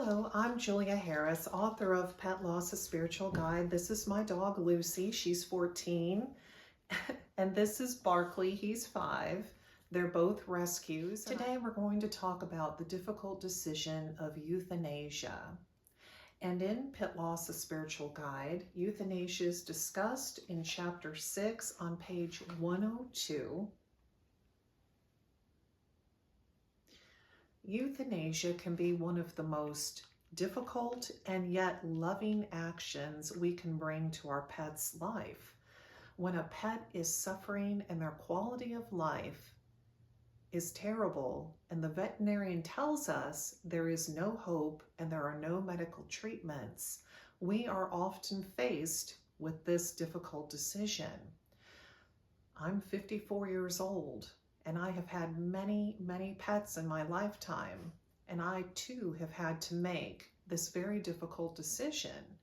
Hello, I'm Julia Harris, author of Pet Loss: A Spiritual Guide. This is my dog Lucy, she's 14, and this is Barkley, he's 5. They're both rescues. Today we're going to talk about the difficult decision of euthanasia. And in Pet Loss: A Spiritual Guide, euthanasia is discussed in chapter 6 on page 102. Euthanasia can be one of the most difficult and yet loving actions we can bring to our pet's life. When a pet is suffering and their quality of life is terrible and the veterinarian tells us there is no hope and there are no medical treatments, we are often faced with this difficult decision. I'm 54 years old. And I have had many, many pets in my lifetime, and I too have had to make this very difficult decision.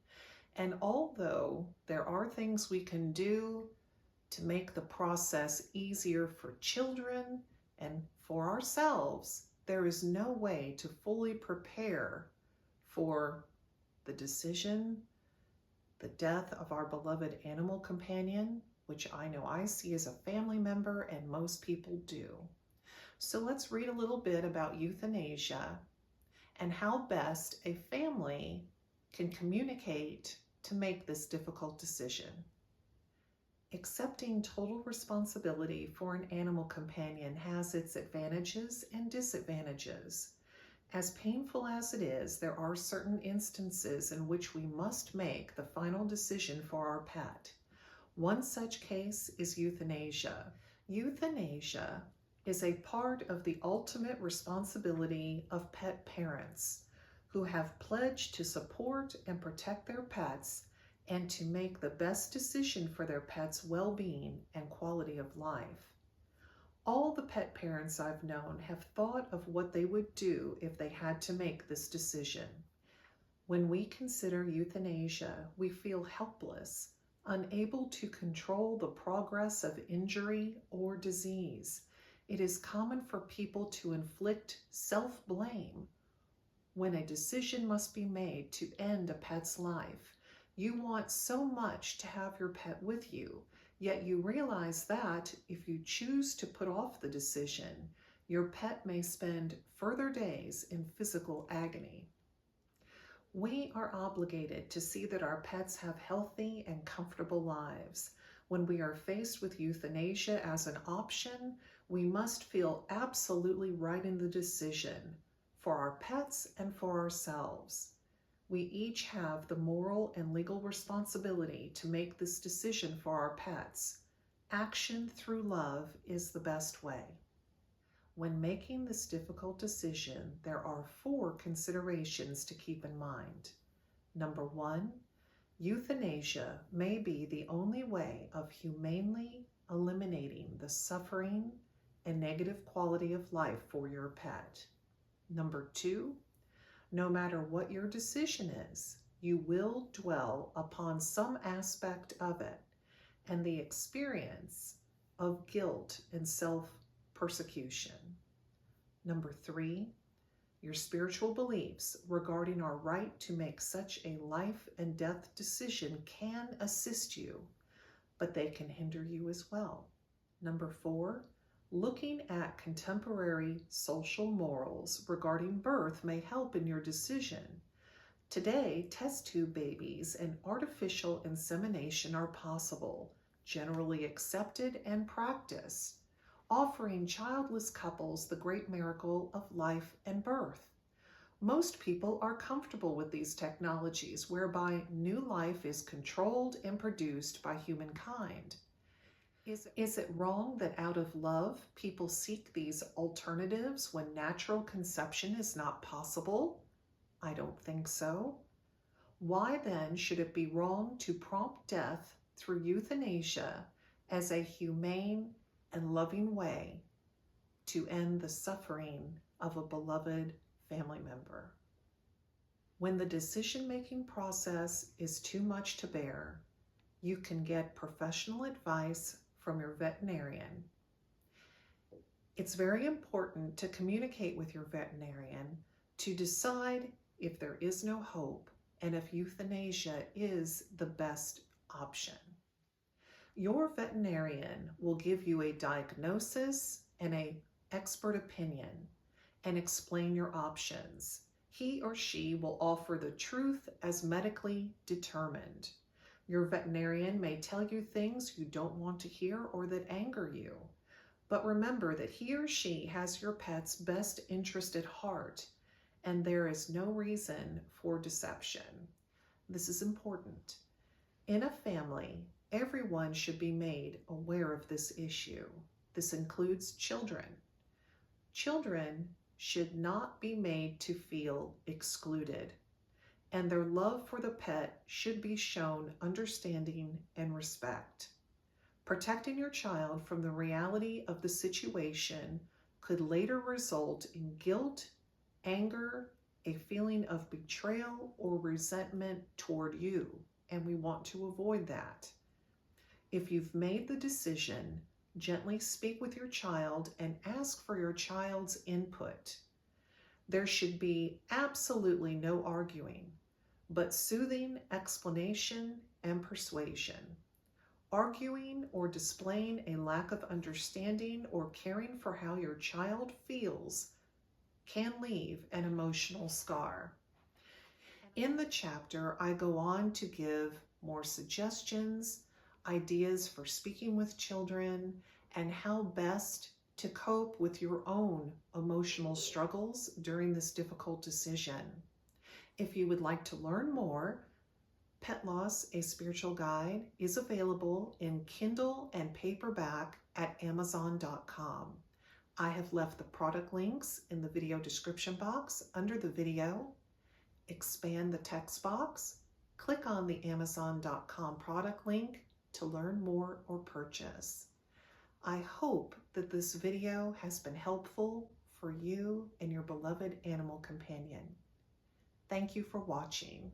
And although there are things we can do to make the process easier for children and for ourselves, there is no way to fully prepare for the decision, the death of our beloved animal companion, which I know I see as a family member and most people do. So let's read a little bit about euthanasia and how best a family can communicate to make this difficult decision. Accepting total responsibility for an animal companion has its advantages and disadvantages. As painful as it is, there are certain instances in which we must make the final decision for our pet. One such case is euthanasia. Euthanasia is a part of the ultimate responsibility of pet parents who have pledged to support and protect their pets and to make the best decision for their pets' well-being and quality of life. All the pet parents I've known have thought of what they would do if they had to make this decision. When we consider euthanasia, we feel helpless, unable to control the progress of injury or disease. It is common for people to inflict self-blame when a decision must be made to end a pet's life. You want so much to have your pet with you, yet you realize that if you choose to put off the decision, your pet may spend further days in physical agony. We are obligated to see that our pets have healthy and comfortable lives. When we are faced with euthanasia as an option, we must feel absolutely right in the decision for our pets and for ourselves. We each have the moral and legal responsibility to make this decision for our pets. Action through love is the best way. When making this difficult decision, there are 4 considerations to keep in mind. Number 1, euthanasia may be the only way of humanely eliminating the suffering and negative quality of life for your pet. Number 2, no matter what your decision is, you will dwell upon some aspect of it and the experience of guilt and self-persecution. Number 3, your spiritual beliefs regarding our right to make such a life and death decision can assist you, but they can hinder you as well. Number 4, looking at contemporary social morals regarding birth may help in your decision. Today, test tube babies and artificial insemination are possible, generally accepted and practiced, offering childless couples the great miracle of life and birth. Most people are comfortable with these technologies whereby new life is controlled and produced by humankind. Is it wrong that out of love people seek these alternatives when natural conception is not possible? I don't think so. Why then should it be wrong to prompt death through euthanasia as a humane and loving way to end the suffering of a beloved family member? When the decision-making process is too much to bear, you can get professional advice from your veterinarian. It's very important to communicate with your veterinarian to decide if there is no hope, and if euthanasia is the best option. Your veterinarian will give you a diagnosis and an expert opinion and explain your options. He or she will offer the truth as medically determined. Your veterinarian may tell you things you don't want to hear or that anger you. But remember that he or she has your pet's best interest at heart, and there is no reason for deception. This is important. In a family, everyone should be made aware of this issue. This includes children. Children should not be made to feel excluded, and their love for the pet should be shown understanding and respect. Protecting your child from the reality of the situation could later result in guilt, anger, a feeling of betrayal or resentment toward you, and we want to avoid that. If you've made the decision, gently speak with your child and ask for your child's input. There should be absolutely no arguing, but soothing explanation and persuasion. Arguing or displaying a lack of understanding or caring for how your child feels can leave an emotional scar. In the chapter, I go on to give more suggestions, ideas for speaking with children, and how best to cope with your own emotional struggles during this difficult decision. If you would like to learn more, Pet Loss, A Spiritual Guide is available in Kindle and paperback at Amazon.com. I have left the product links in the video description box under the video. Expand the text box, click on the Amazon.com product link to learn more or purchase. I hope that this video has been helpful for you and your beloved animal companion. Thank you for watching.